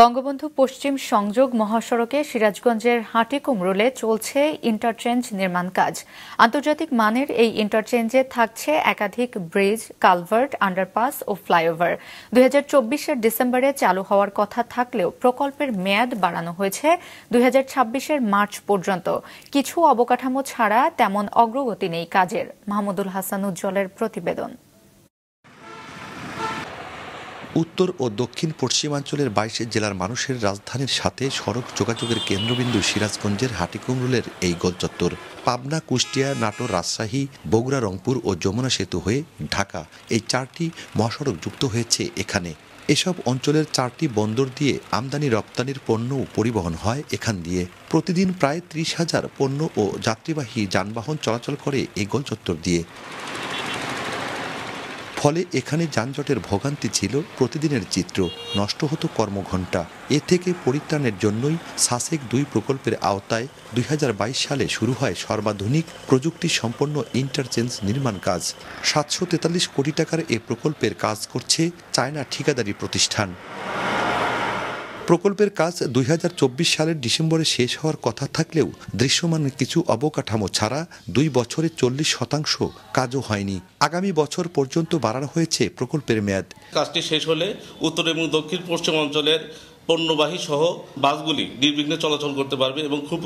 বঙ্গবন্ধু পশ্চিম সংযোগ মহাসড়কে সিরাজগঞ্জের হাটিকুমরুলে চলছে ইন্টারচেঞ্জ নির্মাণ কাজ। আন্তর্জাতিক মানের এই ইন্টারচেঞ্জে থাকছে একাধিক ব্রিজ, কালভার্ট, আন্ডারপাস ও ফ্লাইওভার। 2024-এর ডিসেম্বরে চালু হওয়ার কথা থাকলেও প্রকল্পের মেয়াদ বাড়ানো হয়েছে 2026-এর মার্চ পর্যন্ত। কিছু অবকাঠামো ছাড়া তেমন অগ্রগতি নেই কাজের। মাহমুদুল হাসান উজ্জ্বলের প্রতিবেদন। উত্তর ও দক্ষিণ পশ্চিমাঞ্চলের 22 জেলার মানুষের রাজধানীর সাথে সড়ক যোগাযোগের কেন্দ্রবিন্দু সিরাজগঞ্জের হাটিকুমরুলের এই গোলচত্বর। পাবনা, কুষ্টিয়া, নাটোর, রাজশাহী, বগুড়া, রংপুর ও যমুনা সেতু হয়ে ঢাকা এই 4টি মহাসড়ক যুক্ত হয়েছে এখানে। এসব অঞ্চলের 4টি বন্দর দিয়ে আমদানি রপ্তানির পণ্য পরিবহন হয় এখান দিয়ে। প্রতিদিন প্রায় 30,000 পণ্য ও যাত্রীবাহী যানবাহন চলাচল করে এই গোলচত্বর দিয়ে। ফলে এখানে যানজটের ভোগান্তি ছিল প্রতিদিনের চিত্র। নষ্ট হতো কর্মঘণ্টা। এ থেকে পরিত্রাণের জন্যই সাসেক 2 প্রকল্পের আওতায় 2022 সালে শুরু হয় সর্বাধুনিক প্রযুক্তি সম্পন্ন ইন্টারচেঞ্জ নির্মাণ কাজ। 743 কোটি টাকার এ প্রকল্পের কাজ করছে চায়না ঠিকাদারি প্রতিষ্ঠান। প্রকল্পের কাজ 2024 সালের ডিসেম্বরে শেষ হওয়ার কথা থাকলেও দৃশ্যমান কিছু অবকাঠামো ছাড়া 2 বছরে 40% কাজও হয়নি। আগামী বছর পর্যন্ত বাড়ানো হয়েছে প্রকল্পের মেয়াদ। কাজটি শেষ হলে উত্তর এবং দক্ষিণ পশ্চিম অঞ্চলের পণ্যবাহী সহ বাসগুলি নির্বিঘ্নে চলাচল করতে পারবে এবং খুব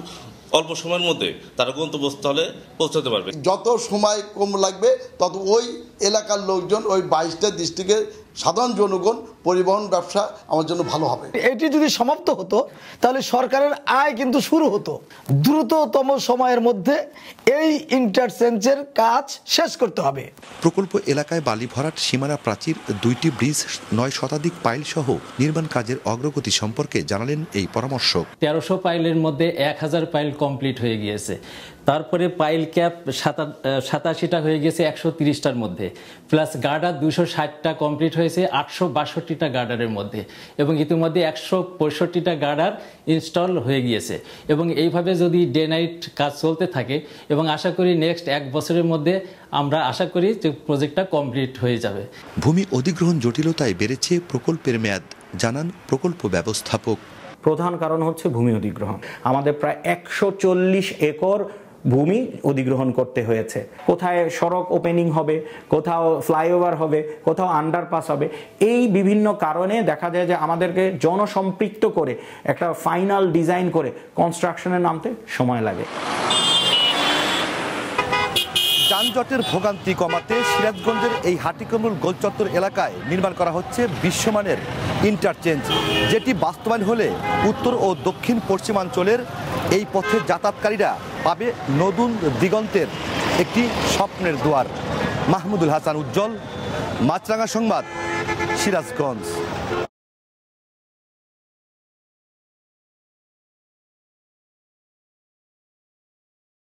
অল্প সময়ের মধ্যে তারা গন্তব্যস্থলে পৌঁছাতে পারবে। যত সময় কম লাগবে তত ওই এলাকার লোকজন, ওই 22টা ডিস্ট্রিক্টের সাধারণ জনগণ পরিবহন ব্যবসা আমার জন্য ভালো হবে। এটি যদি সমাপ্ত হতো তাহলে সরকারের আয় কিন্তু শুরু হতো। দ্রুততম সময়ের মধ্যে এই ইন্টারচেঞ্জের কাজ শেষ করতে হবে। প্রকল্প এলাকায় বালি ভরাট, সীমানা প্রাচীর, 2টি ব্রিজ, 9 শতাধিক পাইল সহ নির্মাণ কাজের অগ্রগতি সম্পর্কে জানালেন এই পরামর্শক। 1300 পাইলের মধ্যে 1000 পাইল কমপ্লিট হয়ে গিয়েছে। তারপরে পাইল ক্যাপ 87টা হয়ে গেছে 130টার মধ্যে, প্লাস গার্ডার 260টা কমপ্লিট হয়েছে 862টা গার্ডারের মধ্যে, এবং ইতিমধ্যে 165টা গার্ডার ইনস্টল হয়ে গিয়েছে। এবং এইভাবে যদি ডে নাইট কাজ চলতে থাকে, এবং আশা করি নেক্সট 1 বছরের মধ্যে আমরা আশা করি যে প্রজেক্টটা কমপ্লিট হয়ে যাবে। ভূমি অধিগ্রহণ জটিলতায় বেড়েছে প্রকল্পের মেয়াদ, জানান প্রকল্প ব্যবস্থাপক। প্রধান কারণ হচ্ছে ভূমি অধিগ্রহণ। আমাদের প্রায় 140 একর ভূমি অধিগ্রহণ করতে হয়েছে। কোথায় সড়ক ওপেনিং হবে, কোথাও ফ্লাইওভার হবে, কোথাও আন্ডারপাস হবে। এই বিভিন্ন কারণে দেখা যায় যে আমাদেরকে জনসম্পৃক্ত করে একটা ফাইনাল ডিজাইন করে কনস্ট্রাকশনে নামতে সময় লাগে। যানজটের ভোগান্তি কমাতে সিরাজগঞ্জের এই হাটিকুমরুল গোলচত্বর এলাকায় নির্মাণ করা হচ্ছে বিশ্বমানের ইন্টারচেঞ্জ, যেটি বাস্তবায়ন হলে উত্তর ও দক্ষিণ পশ্চিমাঞ্চলের এই পথে যাতায়াতকারীরা পাবে নতুন দিগন্তের একটি স্বপ্নের দুয়ার। মাহমুদুল হাসান উজ্জ্বল, মাছরাঙা সংবাদ, সিরাজগঞ্জ।